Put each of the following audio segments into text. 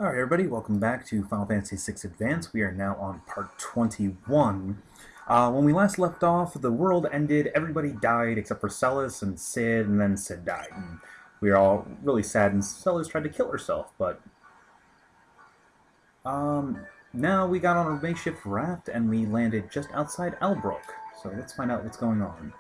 Alright everybody, welcome back to Final Fantasy VI Advance. We are now on part 21. When we last left off, the world ended, everybody died except for Celes and Cid, and then Cid died. And we were all really sad, and Celes tried to kill herself, but... now we got on a makeshift raft, and we landed just outside Albrook. So let's find out what's going on.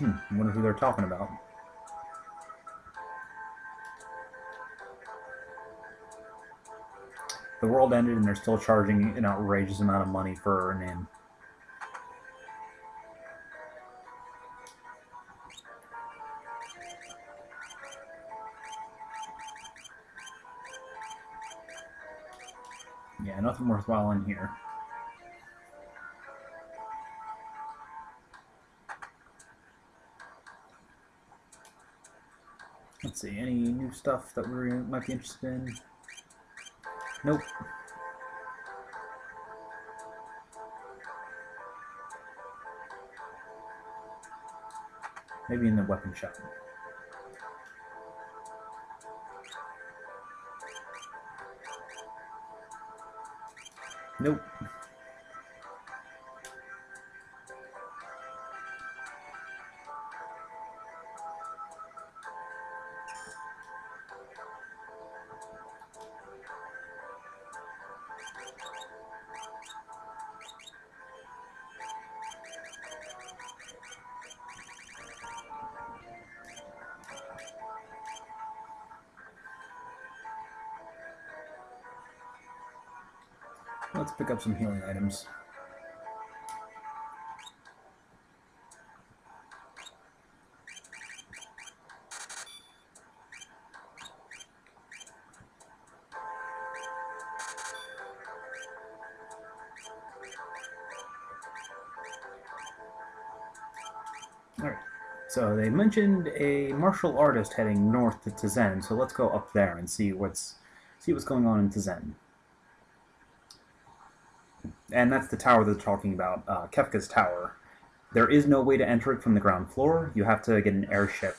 I wonder who they're talking about. The world ended and they're still charging an outrageous amount of money for an inn. Yeah, nothing worthwhile in here. Let's see, any new stuff that we might be interested in? Nope. Maybe in the weapon shop. Nope. Let's pick up some healing items. Alright, so they mentioned a martial artist heading north to Tizen, so let's go up there and see what's going on in Tizen. And that's the tower they're talking about, Kefka's tower. There is no way to enter it from the ground floor. You have to get an airship.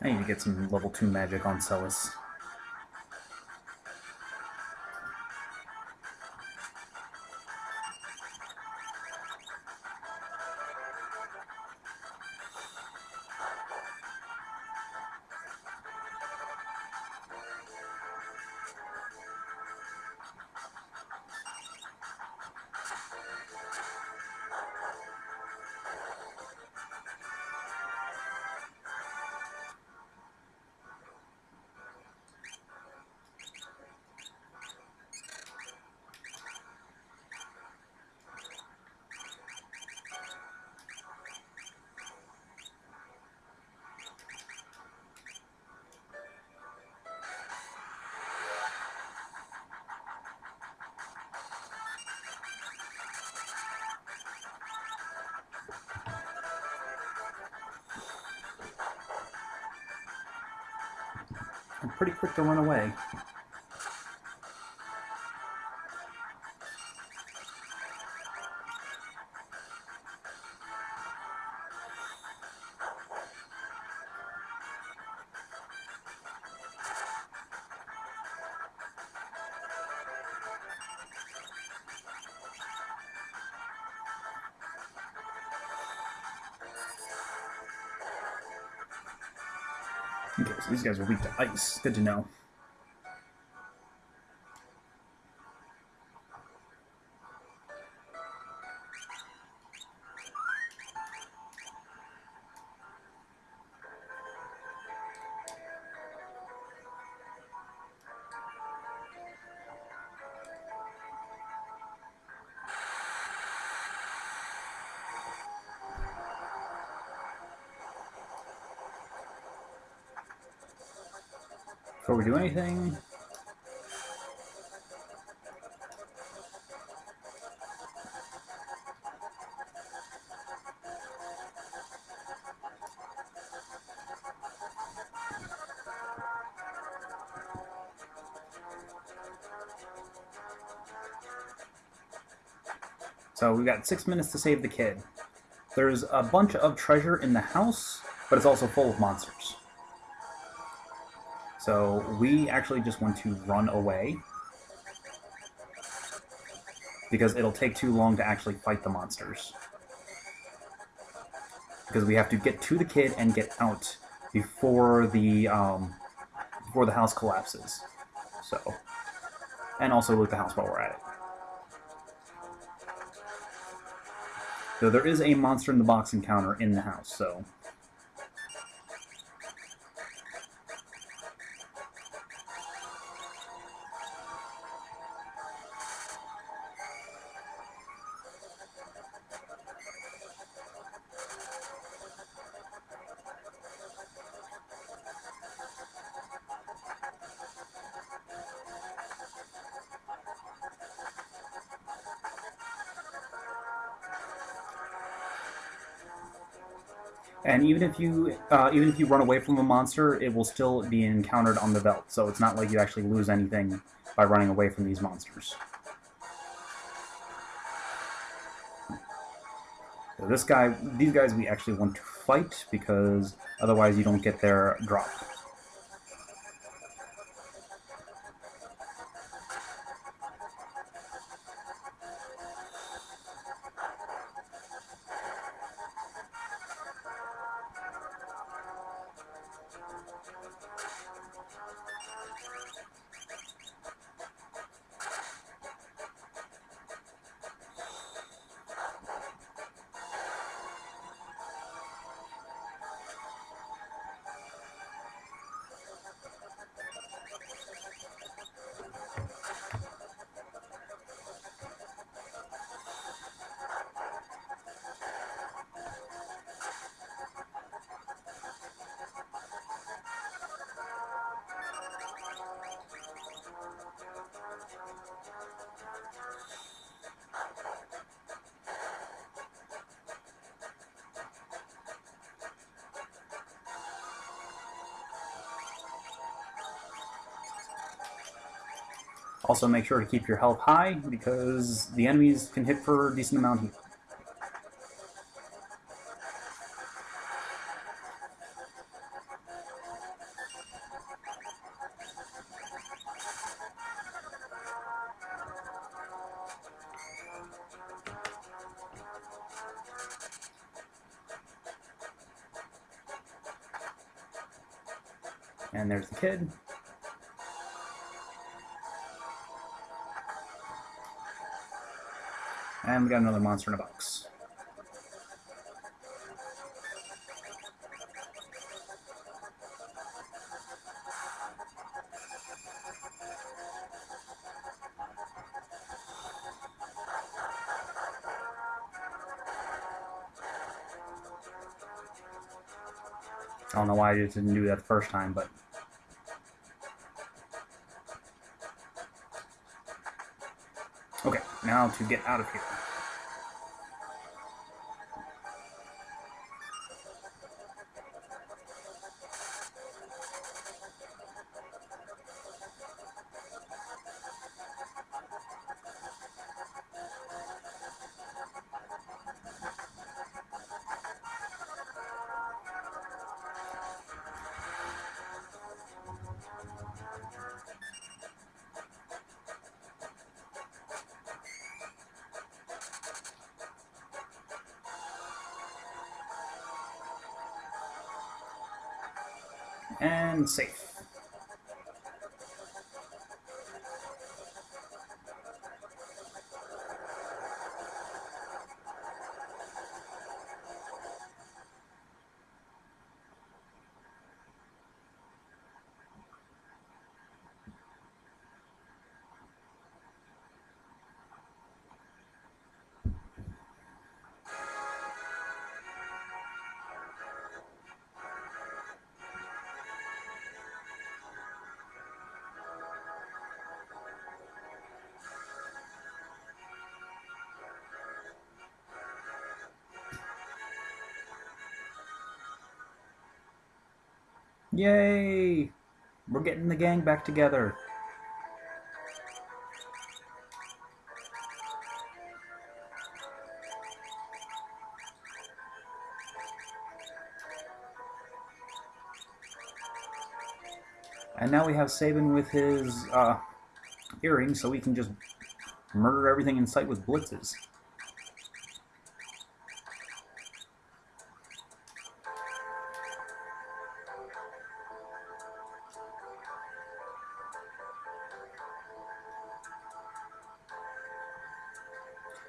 I need to get some level 2 magic on Celes. I'm pretty quick to run away. Okay, so these guys are weak to ice. Good to know. Before we do anything, so we've got 6 minutes to save the kid. There's a bunch of treasure in the house, but it's also full of monsters. So we actually just want to run away, because it'll take too long to actually fight the monsters. Because we have to get to the kid and get out before the house collapses. So, and also loot the house while we're at it. Though there is a monster in the box encounter in the house, so. And even if you run away from a monster, it will still be encountered on the belt. So it's not like you actually lose anything by running away from these monsters. So these guys we actually want to fight, because otherwise you don't get their drop. Also, make sure to keep your health high, because the enemies can hit for a decent amount here. And there's the kid. And we got another monster in a box. I don't know why I just didn't do that the first time, but... Okay, now to get out of here. And safe. Yay! We're getting the gang back together. And now we have Sabin with his earring, so we can just murder everything in sight with blitzes.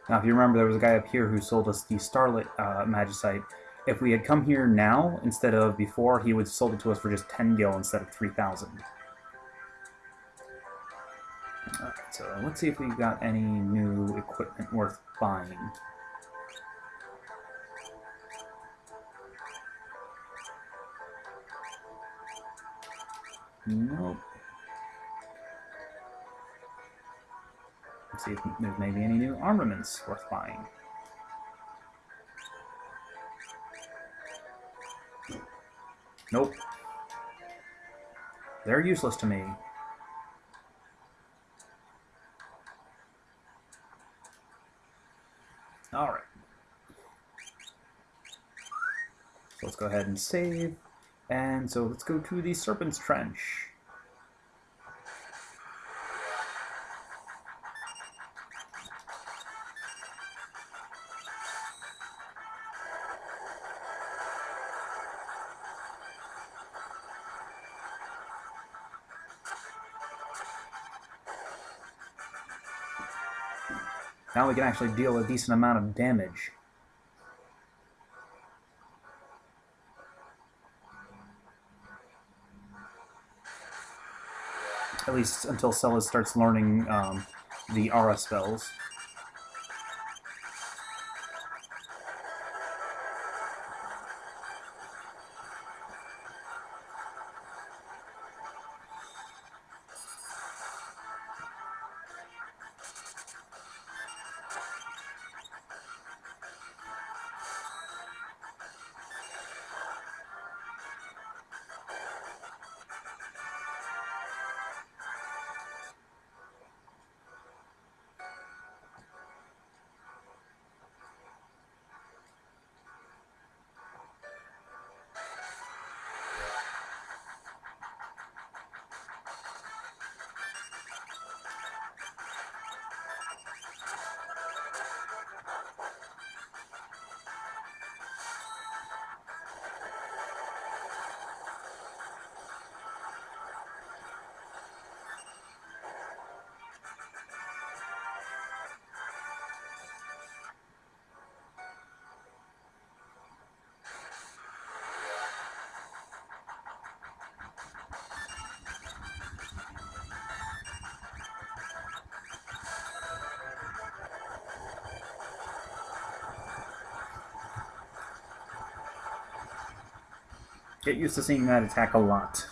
Now, if you remember, there was a guy up here who sold us the Starlit Magicite. If we had come here now instead of before, he would have sold it to us for just 10 gil instead of 3,000. Alright, so let's see if we've got any new equipment worth buying. Nope. Let's see if there's maybe any new armaments worth buying. Nope. They're useless to me. Alright. So let's go ahead and save. And so let's go to the Serpent's Trench. Now we can actually deal a decent amount of damage. At least until Celes starts learning the aura spells. Get used to seeing that attack a lot.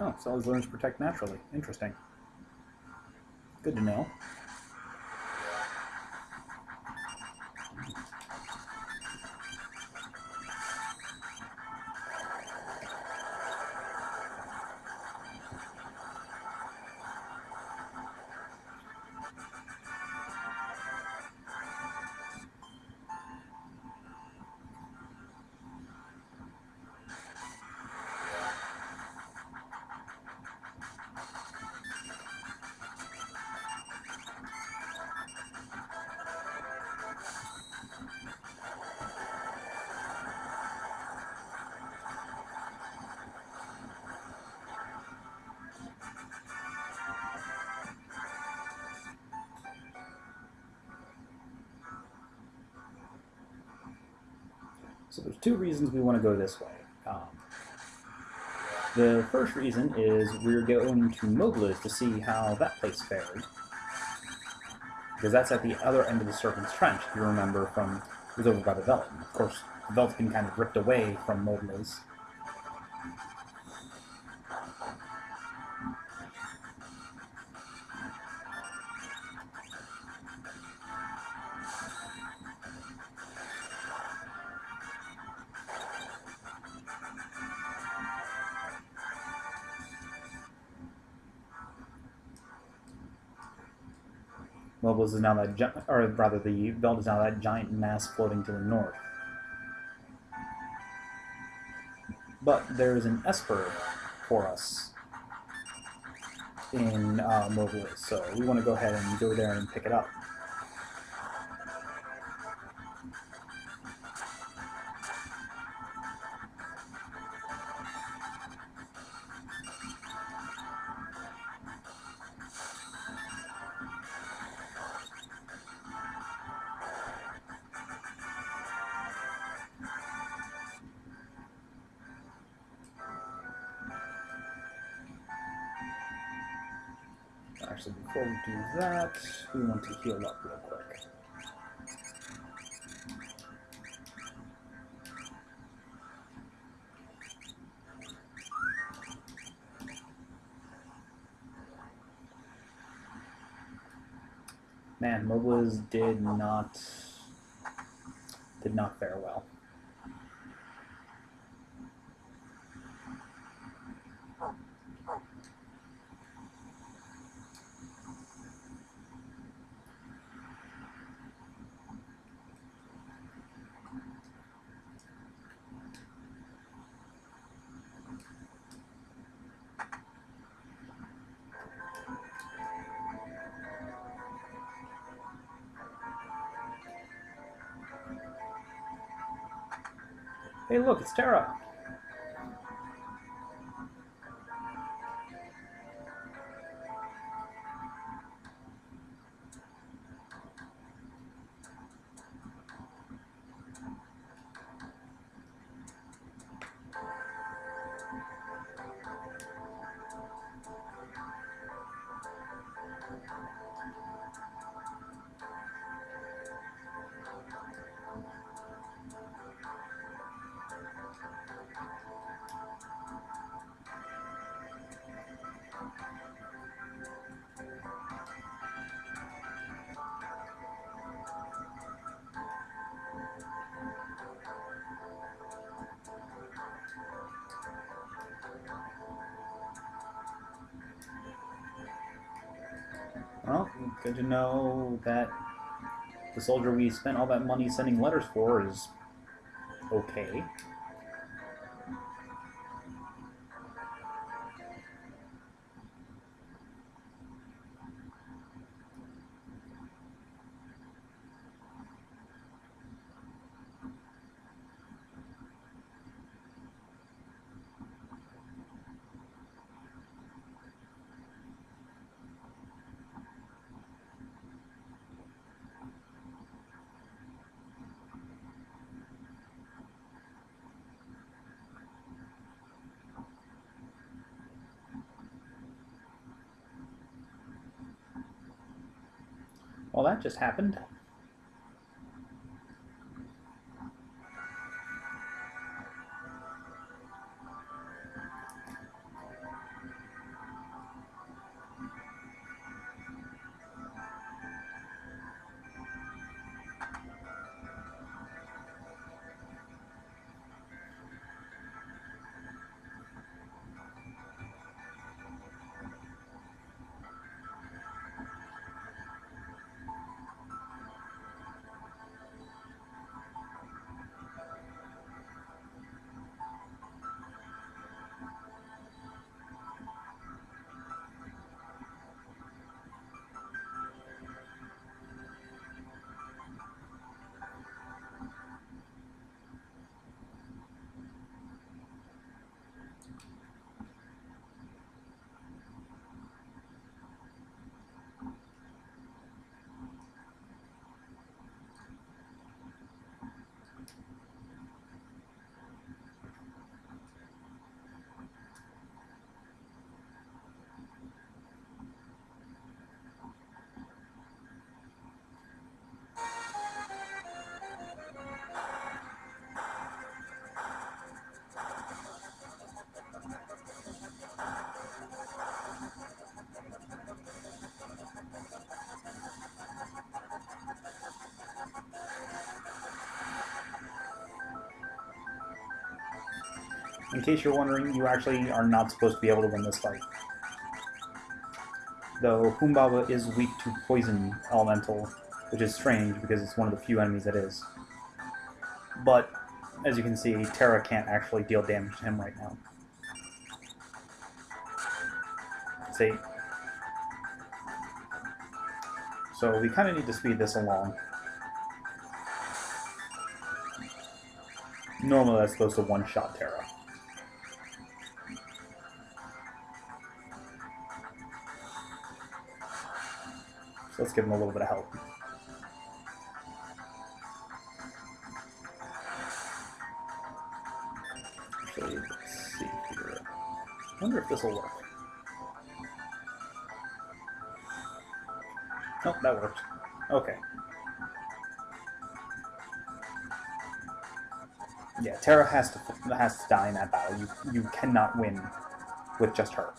Oh, Celes learns to protect naturally. Interesting. Good to know. So there's two reasons we want to go this way. The first reason is we're going to Mobliz to see how that place fared. Because that's at the other end of the Serpent's Trench, if you remember from... It was over by the Veldt. Of course, the Veldt's been kind of ripped away from Mobliz. Mobliz is now that, or rather, the Veldt is now that giant mass floating to the north. But there is an Esper for us in Mobliz, so we want to go ahead and go there and pick it up. Actually, before we do that, we want to heal up real quick. Man, Mobliz did not fare well. Hey, look, it's Terra. Well, good to know that the soldier we spent all that money sending letters for is okay. Well, that just happened. In case you're wondering, you actually are not supposed to be able to win this fight. Though Humbaba is weak to Poison Elemental, which is strange because it's one of the few enemies that is. But, as you can see, Terra can't actually deal damage to him right now. See? So we kind of need to speed this along. Normally that's supposed to one-shot Terra. So let's give him a little bit of help. Actually, let's see here. I wonder if this will work. Oh, that worked. Okay. Yeah, Terra has to die in that battle. You cannot win with just her.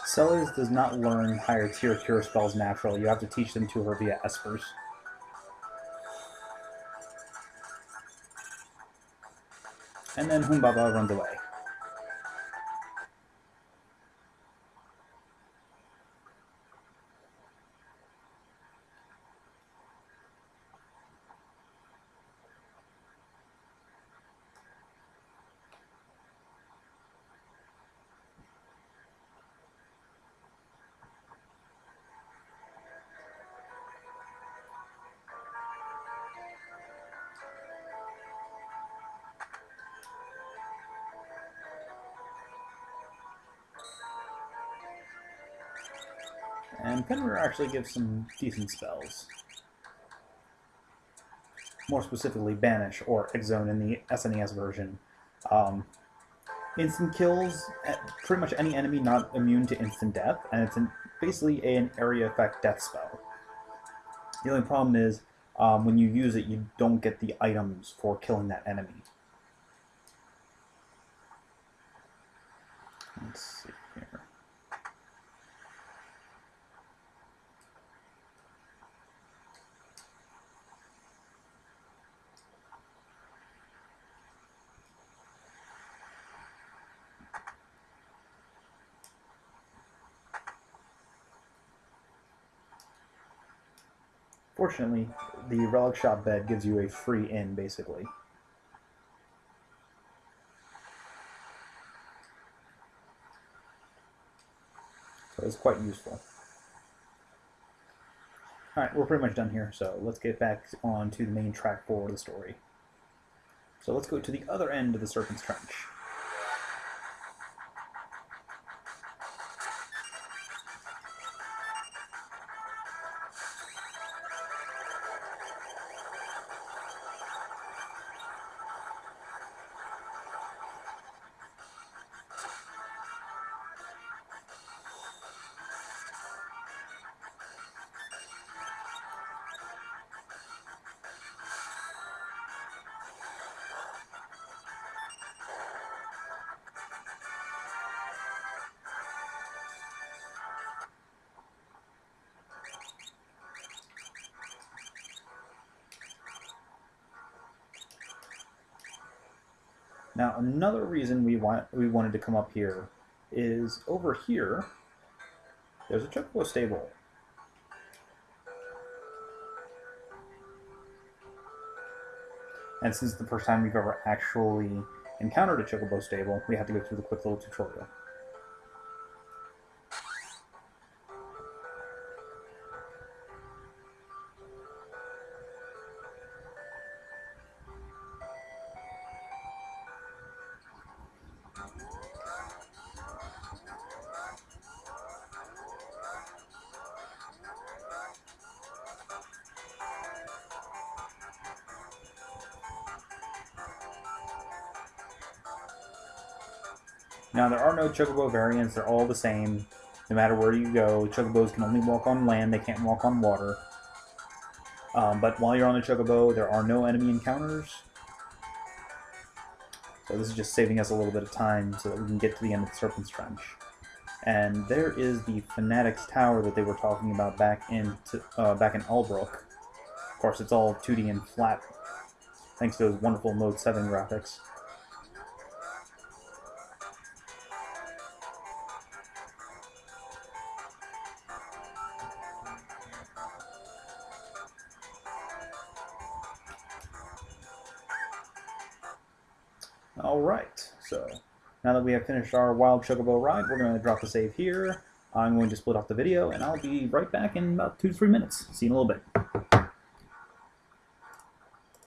Celes does not learn higher tier cure spells naturally. You have to teach them to her via espers. And then Humbaba runs away. And Penrir actually gives some decent spells. More specifically, Banish, or Exone in the SNES version. Instant kills pretty much any enemy not immune to instant death, and it's basically an area effect death spell. The only problem is, when you use it, you don't get the items for killing that enemy. Let's see here. Fortunately, the relic shop bed gives you a free in, basically. So it's quite useful. Alright, we're pretty much done here, so let's get back on to the main track for the story. So let's go to the other end of the Serpent's Trench. Now, another reason we wanted to come up here is over here, there's a Chocobo stable. And since it's the first time we've ever actually encountered a chocobo stable, we have to go through the quick little tutorial. Now, there are no chocobo variants. They're all the same. No matter where you go, chocobos can only walk on land. They can't walk on water. But while you're on the chocobo, there are no enemy encounters. So this is just saving us a little bit of time so that we can get to the end of the Serpent's Trench. And there is the Fanatic's Tower that they were talking about back in Albrook. Of course, it's all 2D and flat, thanks to those wonderful Mode 7 graphics. Alright, so now that we have finished our Wild Chocobo ride, we're going to drop the save here. I'm going to split off the video, and I'll be right back in about 2 to 3 minutes. See you in a little bit.